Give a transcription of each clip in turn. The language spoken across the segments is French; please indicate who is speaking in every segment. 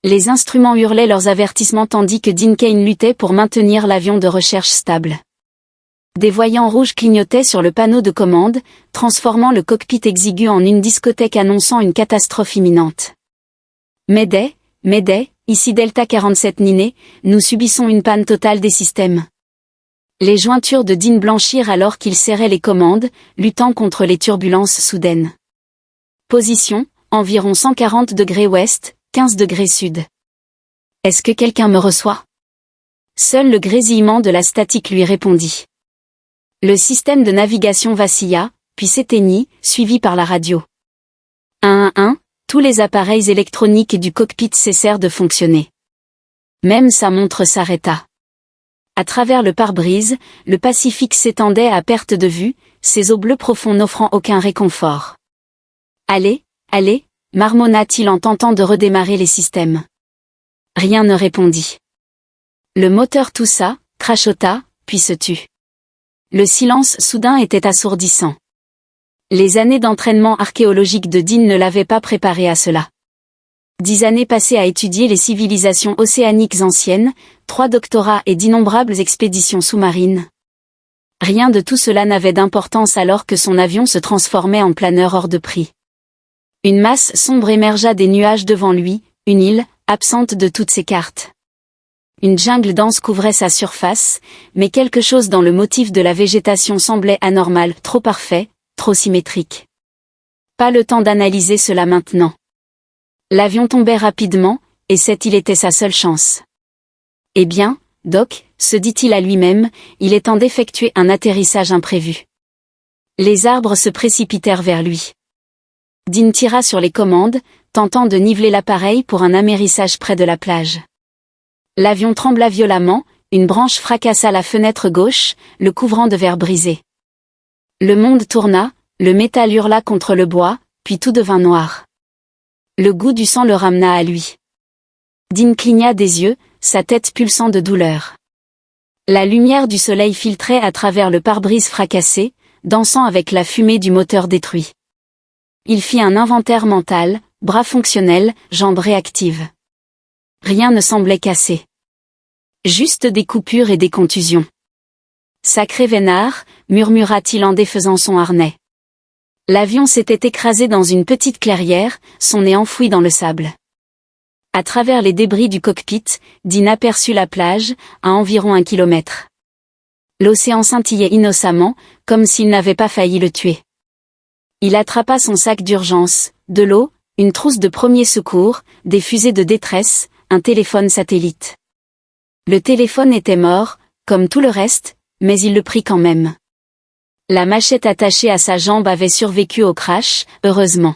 Speaker 1: Les instruments hurlaient leurs avertissements tandis que Dean Cain luttait pour maintenir l'avion de recherche stable. Des voyants rouges clignotaient sur le panneau de commande, transformant le cockpit exigu en une discothèque annonçant une catastrophe imminente. Mayday, Mayday, ici Delta 47 Niné, nous subissons une panne totale des systèmes. Les jointures de Dean blanchirent alors qu'il serrait les commandes, luttant contre les turbulences soudaines. Position, environ 140 degrés ouest, 15 degrés sud. Est-ce que quelqu'un me reçoit? Seul le grésillement de la statique lui répondit. Le système de navigation vacilla, puis s'éteignit, suivi par la radio. 111, tous les appareils électroniques du cockpit cessèrent de fonctionner. Même sa montre s'arrêta. À travers le pare-brise, le Pacifique s'étendait à perte de vue, ses eaux bleues profondes n'offrant aucun réconfort. Allez, allez, marmonna-t-il en tentant de redémarrer les systèmes. Rien ne répondit. Le moteur toussa, crachota, puis se tut. Le silence soudain était assourdissant. Les années d'entraînement archéologique de Dean ne l'avaient pas préparé à cela. 10 années passées à étudier les civilisations océaniques anciennes, 3 doctorats et d'innombrables expéditions sous-marines. Rien de tout cela n'avait d'importance alors que son avion se transformait en planeur hors de prix. Une masse sombre émergea des nuages devant lui, une île, absente de toutes ses cartes. Une jungle dense couvrait sa surface, mais quelque chose dans le motif de la végétation semblait anormal, trop parfait, trop symétrique. Pas le temps d'analyser cela maintenant. L'avion tombait rapidement, et cette île était sa seule chance. Eh bien, Doc, se dit-il à lui-même, il est temps d'effectuer un atterrissage imprévu. Les arbres se précipitèrent vers lui. Dean tira sur les commandes, tentant de niveler l'appareil pour un amérissage près de la plage. L'avion trembla violemment, une branche fracassa la fenêtre gauche, le couvrant de verre brisé. Le monde tourna, le métal hurla contre le bois, puis tout devint noir. Le goût du sang le ramena à lui. Dean cligna des yeux, sa tête pulsant de douleur. La lumière du soleil filtrait à travers le pare-brise fracassé, dansant avec la fumée du moteur détruit. Il fit un inventaire mental, bras fonctionnels, jambes réactives. Rien ne semblait cassé. Juste des coupures et des contusions. Sacré vénard, murmura-t-il en défaisant son harnais. L'avion s'était écrasé dans une petite clairière, son nez enfoui dans le sable. À travers les débris du cockpit, Dean aperçut la plage, à environ 1 kilomètre. L'océan scintillait innocemment, comme s'il n'avait pas failli le tuer. Il attrapa son sac d'urgence, de l'eau, une trousse de premiers secours, des fusées de détresse, un téléphone satellite. Le téléphone était mort, comme tout le reste, mais il le prit quand même. La machette attachée à sa jambe avait survécu au crash, heureusement.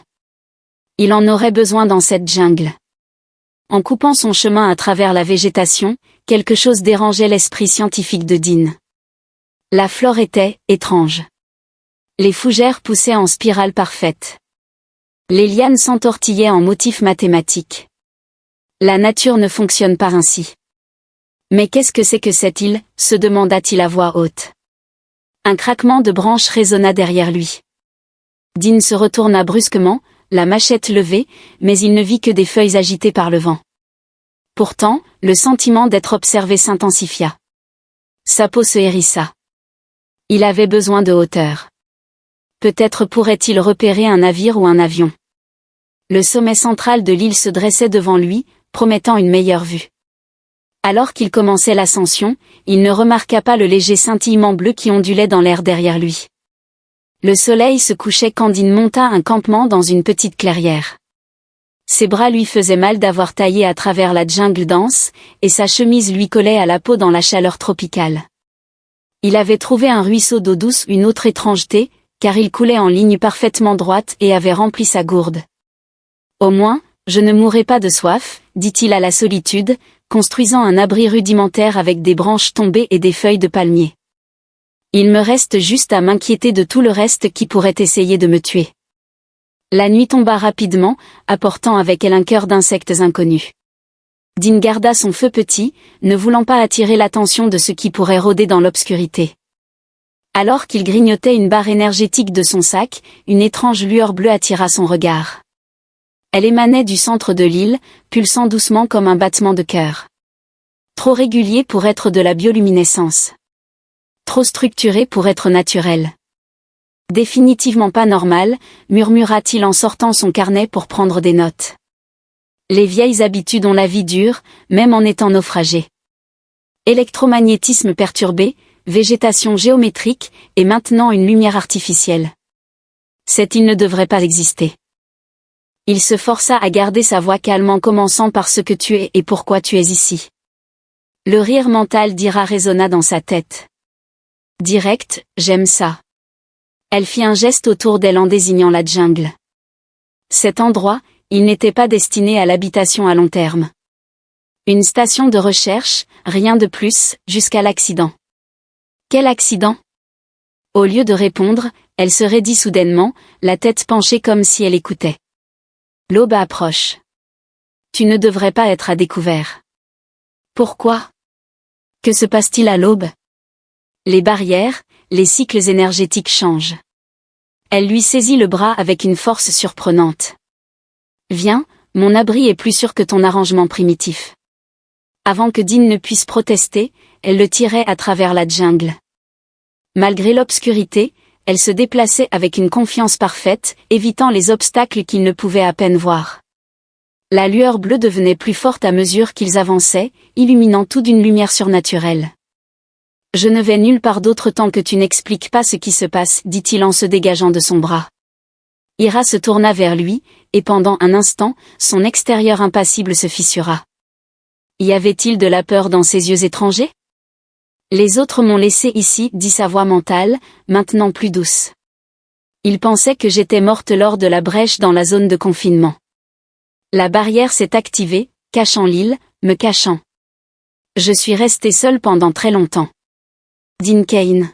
Speaker 1: Il en aurait besoin dans cette jungle. En coupant son chemin à travers la végétation, quelque chose dérangeait l'esprit scientifique de Dean. La flore était étrange. Les fougères poussaient en spirale parfaite. Les lianes s'entortillaient en motifs mathématiques. La nature ne fonctionne pas ainsi. Mais qu'est-ce que c'est que cette île, se demanda-t-il à voix haute. Un craquement de branches résonna derrière lui. Dean se retourna brusquement, la machette levée, mais il ne vit que des feuilles agitées par le vent. Pourtant, le sentiment d'être observé s'intensifia. Sa peau se hérissa. Il avait besoin de hauteur. Peut-être pourrait-il repérer un navire ou un avion. Le sommet central de l'île se dressait devant lui, promettant une meilleure vue. Alors qu'il commençait l'ascension, il ne remarqua pas le léger scintillement bleu qui ondulait dans l'air derrière lui. Le soleil se couchait quand Dean monta un campement dans une petite clairière. Ses bras lui faisaient mal d'avoir taillé à travers la jungle dense, et sa chemise lui collait à la peau dans la chaleur tropicale. Il avait trouvé un ruisseau d'eau douce, une autre étrangeté, car il coulait en ligne parfaitement droite et avait rempli sa gourde. Au moins, je ne mourrai pas de soif, dit-il à la solitude, construisant un abri rudimentaire avec des branches tombées et des feuilles de palmier. Il me reste juste à m'inquiéter de tout le reste qui pourrait essayer de me tuer. La nuit tomba rapidement, apportant avec elle un cœur d'insectes inconnus. Dean garda son feu petit, ne voulant pas attirer l'attention de ce qui pourrait rôder dans l'obscurité. Alors qu'il grignotait une barre énergétique de son sac, une étrange lueur bleue attira son regard. Elle émanait du centre de l'île, pulsant doucement comme un battement de cœur. Trop régulier pour être de la bioluminescence. Trop structuré pour être naturel. Définitivement pas normal, murmura-t-il en sortant son carnet pour prendre des notes. Les vieilles habitudes ont la vie dure, même en étant naufragées. Électromagnétisme perturbé, végétation géométrique, et maintenant une lumière artificielle. Cette île ne devrait pas exister. Il se força à garder sa voix calme en commençant par ce que tu es et pourquoi tu es ici. Le rire mental d'Ira résonna dans sa tête. Direct, j'aime ça. Elle fit un geste autour d'elle en désignant la jungle. Cet endroit, il n'était pas destiné à l'habitation à long terme. Une station de recherche, rien de plus, jusqu'à l'accident. Quel accident? Au lieu de répondre, elle se raidit soudainement, la tête penchée comme si elle écoutait. L'aube approche. Tu ne devrais pas être à découvert. Pourquoi? Que se passe-t-il à l'aube? Les barrières, les cycles énergétiques changent. Elle lui saisit le bras avec une force surprenante. Viens, mon abri est plus sûr que ton arrangement primitif. Avant que Dean ne puisse protester, elle le tirait à travers la jungle. Malgré l'obscurité, elle se déplaçait avec une confiance parfaite, évitant les obstacles qu'ils ne pouvaient à peine voir. La lueur bleue devenait plus forte à mesure qu'ils avançaient, illuminant tout d'une lumière surnaturelle. Je ne vais nulle part d'autre tant que tu n'expliques pas ce qui se passe, dit-il en se dégageant de son bras. Ira se tourna vers lui, et pendant un instant, son extérieur impassible se fissura. Y avait-il de la peur dans ses yeux étrangers? Les autres m'ont laissé ici, dit sa voix mentale, maintenant plus douce. Ils pensaient que j'étais morte lors de la brèche dans la zone de confinement. La barrière s'est activée, cachant l'île, me cachant. Je suis restée seule pendant très longtemps. Dean Cain.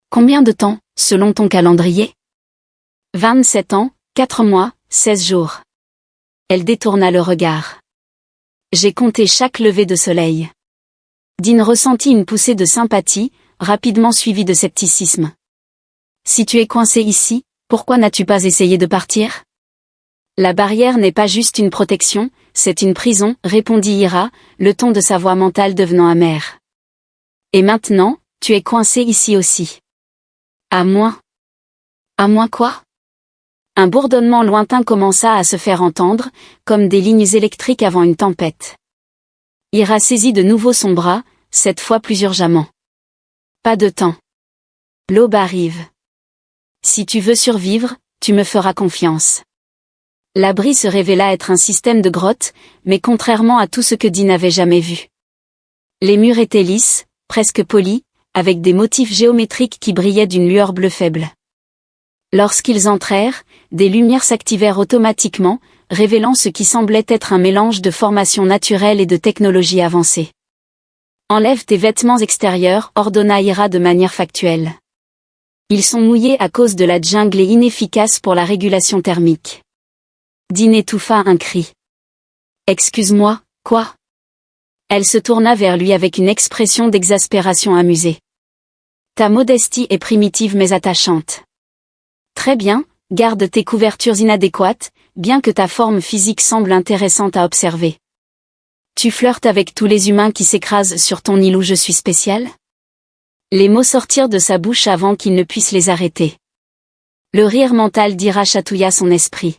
Speaker 1: Combien de temps, selon ton calendrier? 27 ans, 4 mois, 16 jours. Elle détourna le regard. J'ai compté chaque lever de soleil. Dean ressentit une poussée de sympathie, rapidement suivie de scepticisme. Si tu es coincé ici, pourquoi n'as-tu pas essayé de partir? La barrière n'est pas juste une protection, c'est une prison, répondit Ira, le ton de sa voix mentale devenant amer. Et maintenant, tu es coincé ici aussi. À moins. À moins quoi? Un bourdonnement lointain commença à se faire entendre, comme des lignes électriques avant une tempête. Ira saisit de nouveau son bras, cette fois plus urgemment. Pas de temps. L'aube arrive. Si tu veux survivre, tu me feras confiance. L'abri se révéla être un système de grottes, mais contrairement à tout ce que Dean n'avait jamais vu. Les murs étaient lisses, presque polis, avec des motifs géométriques qui brillaient d'une lueur bleue faible. Lorsqu'ils entrèrent, des lumières s'activèrent automatiquement, révélant ce qui semblait être un mélange de formation naturelle et de technologie avancée. Enlève tes vêtements extérieurs, ordonna Ira de manière factuelle. Ils sont mouillés à cause de la jungle et inefficaces pour la régulation thermique. Dean étouffa un cri. Excuse-moi, quoi? Elle se tourna vers lui avec une expression d'exaspération amusée. Ta modestie est primitive mais attachante. Très bien, garde tes couvertures inadéquates, bien que ta forme physique semble intéressante à observer. Tu flirtes avec tous les humains qui s'écrasent sur ton île où je suis spécial? Les mots sortirent de sa bouche avant qu'il ne puisse les arrêter. Le rire mental d'Ira chatouilla son esprit.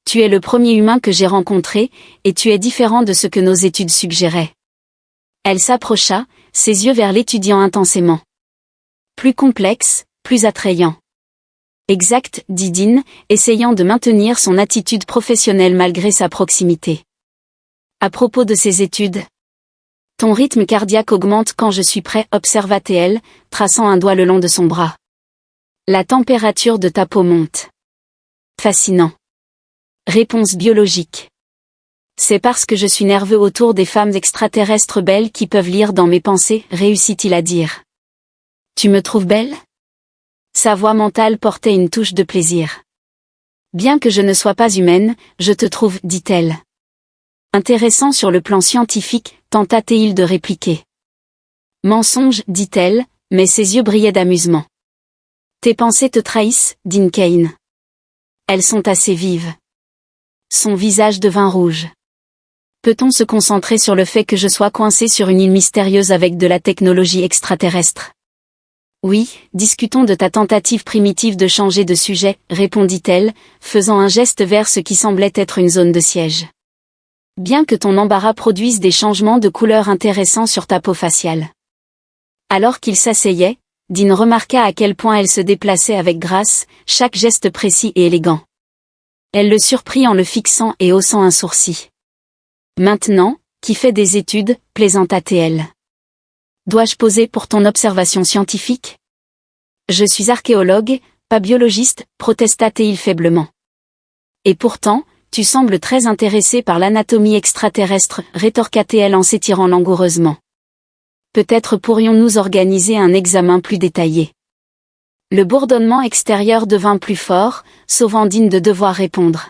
Speaker 1: Tu es le premier humain que j'ai rencontré, et tu es différent de ce que nos études suggéraient. Elle s'approcha, ses yeux vers l'étudiant intensément. Plus complexe, plus attrayant. Exact, dit Dean, essayant de maintenir son attitude professionnelle malgré sa proximité. À propos de ses études. Ton rythme cardiaque augmente quand je suis prêt, observa-t-elle, traçant un doigt le long de son bras. La température de ta peau monte. Fascinant. Réponse biologique. C'est parce que je suis nerveux autour des femmes extraterrestres belles qui peuvent lire dans mes pensées, réussit-il à dire. Tu me trouves belle? Sa voix mentale portait une touche de plaisir. Bien que je ne sois pas humaine, je te trouve, dit-elle. Intéressant sur le plan scientifique, tenta-t-il de répliquer. Mensonge, dit-elle, mais ses yeux brillaient d'amusement. Tes pensées te trahissent, Dean Cain. Elles sont assez vives. Son visage devint rouge. Peut-on se concentrer sur le fait que je sois coincé sur une île mystérieuse avec de la technologie extraterrestre? Oui, discutons de ta tentative primitive de changer de sujet, répondit-elle, faisant un geste vers ce qui semblait être une zone de siège. Bien que ton embarras produise des changements de couleur intéressants sur ta peau faciale. Alors qu'il s'asseyait, Dean remarqua à quel point elle se déplaçait avec grâce, chaque geste précis et élégant. Elle le surprit en le fixant et haussant un sourcil. Maintenant, qui fait des études, plaisanta-t-elle. Dois-je poser pour ton observation scientifique? Je suis archéologue, pas biologiste, protesta-t-il faiblement. Et pourtant, tu sembles très intéressé par l'anatomie extraterrestre, rétorqua-t-elle en s'étirant langoureusement. Peut-être pourrions-nous organiser un examen plus détaillé. Le bourdonnement extérieur devint plus fort, sauvant Dean de devoir répondre.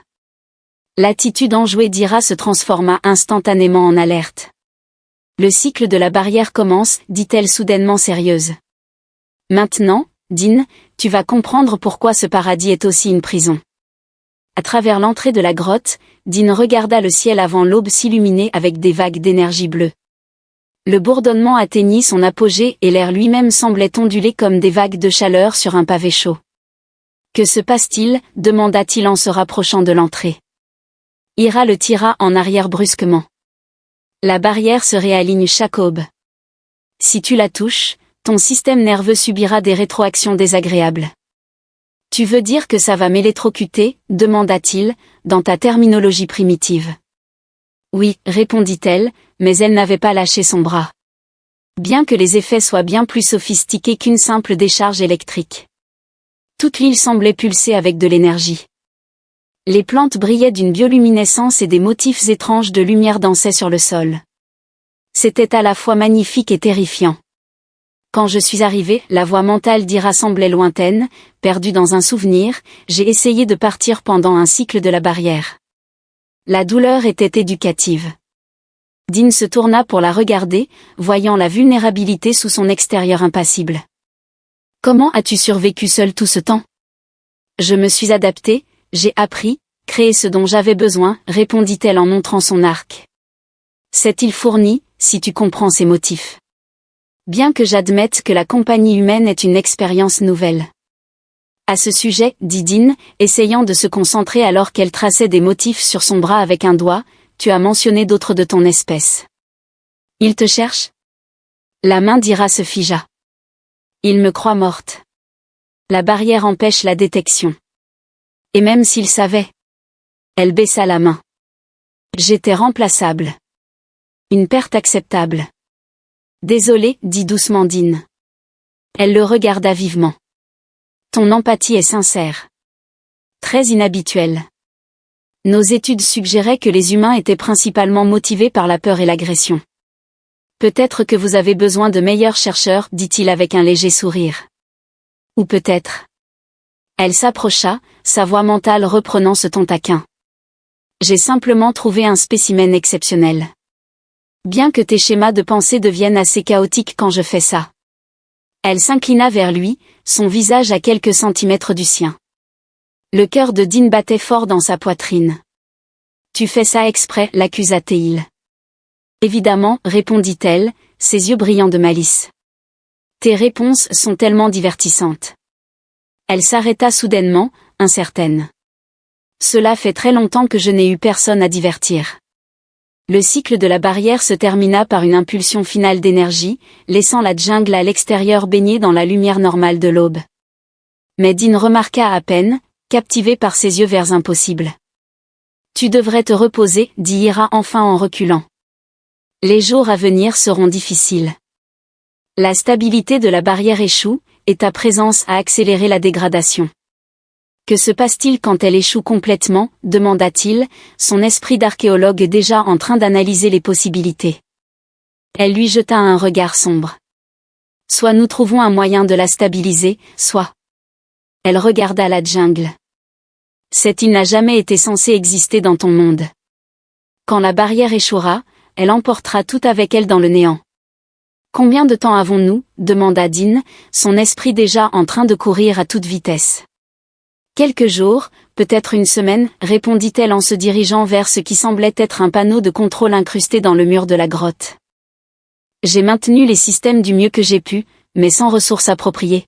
Speaker 1: L'attitude enjouée d'Ira se transforma instantanément en alerte. Le cycle de la barrière commence, dit-elle soudainement sérieuse. Maintenant, Dean, tu vas comprendre pourquoi ce paradis est aussi une prison. À travers l'entrée de la grotte, Dean regarda le ciel avant l'aube s'illuminer avec des vagues d'énergie bleue. Le bourdonnement atteignit son apogée et l'air lui-même semblait onduler comme des vagues de chaleur sur un pavé chaud. Que se passe-t-il? Demanda-t-il en se rapprochant de l'entrée. Ira le tira en arrière brusquement. La barrière se réaligne chaque aube. Si tu la touches, ton système nerveux subira des rétroactions désagréables. Tu veux dire que ça va m'électrocuter? Demanda-t-il, dans ta terminologie primitive. Oui, répondit-elle, mais elle n'avait pas lâché son bras. Bien que les effets soient bien plus sophistiqués qu'une simple décharge électrique. Toute l'île semblait pulser avec de l'énergie. Les plantes brillaient d'une bioluminescence et des motifs étranges de lumière dansaient sur le sol. C'était à la fois magnifique et terrifiant. Quand je suis arrivé, la voix mentale d'Ira semblait lointaine, perdue dans un souvenir, j'ai essayé de partir pendant un cycle de la barrière. La douleur était éducative. Dean se tourna pour la regarder, voyant la vulnérabilité sous son extérieur impassible. Comment as-tu survécu seul tout ce temps? Je me suis adapté, j'ai appris, créé ce dont j'avais besoin, répondit-elle en montrant son arc. C'est-il fourni, si tu comprends ses motifs. Bien que j'admette que la compagnie humaine est une expérience nouvelle. À ce sujet, dit Dean, essayant de se concentrer alors qu'elle traçait des motifs sur son bras avec un doigt, tu as mentionné d'autres de ton espèce. Il te cherche? La main d'Ira se figea. Il me croit morte. La barrière empêche la détection. Et même s'il savait. Elle baissa la main. J'étais remplaçable. Une perte acceptable. Désolé, dit doucement Dean. Elle le regarda vivement. Ton empathie est sincère. Très inhabituelle. Nos études suggéraient que les humains étaient principalement motivés par la peur et l'agression. Peut-être que vous avez besoin de meilleurs chercheurs, dit-il avec un léger sourire. Ou peut-être. Elle s'approcha, sa voix mentale reprenant ce ton taquin. J'ai simplement trouvé un spécimen exceptionnel. Bien que tes schémas de pensée deviennent assez chaotiques quand je fais ça. Elle s'inclina vers lui, son visage à quelques centimètres du sien. Le cœur de Dean battait fort dans sa poitrine. Tu fais ça exprès, l'accusa-t-il. Évidemment, répondit-elle, ses yeux brillants de malice. Tes réponses sont tellement divertissantes. Elle s'arrêta soudainement, incertaine. Cela fait très longtemps que je n'ai eu personne à divertir. Le cycle de la barrière se termina par une impulsion finale d'énergie, laissant la jungle à l'extérieur baignée dans la lumière normale de l'aube. Mais Dean remarqua à peine, captivé par ses yeux verts impossibles. Tu devrais te reposer, dit Ira enfin en reculant. Les jours à venir seront difficiles. La stabilité de la barrière échoue, et ta présence a accéléré la dégradation. Que se passe-t-il quand elle échoue complètement, demanda-t-il, son esprit d'archéologue déjà en train d'analyser les possibilités. Elle lui jeta un regard sombre. Soit nous trouvons un moyen de la stabiliser, soit. Elle regarda la jungle. Cette île n'a jamais été censée exister dans ton monde. Quand la barrière échouera, elle emportera tout avec elle dans le néant. Combien de temps avons-nous? Demanda Dean, son esprit déjà en train de courir à toute vitesse. Quelques jours, peut-être une semaine, répondit-elle en se dirigeant vers ce qui semblait être un panneau de contrôle incrusté dans le mur de la grotte. J'ai maintenu les systèmes du mieux que j'ai pu, mais sans ressources appropriées.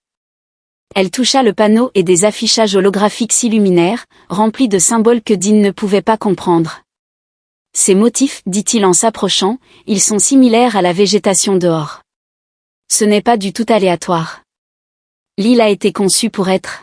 Speaker 1: Elle toucha le panneau et des affichages holographiques s'illuminèrent, remplis de symboles que Dean ne pouvait pas comprendre. Ces motifs, dit-il en s'approchant, ils sont similaires à la végétation dehors. Ce n'est pas du tout aléatoire. L'île a été conçue pour être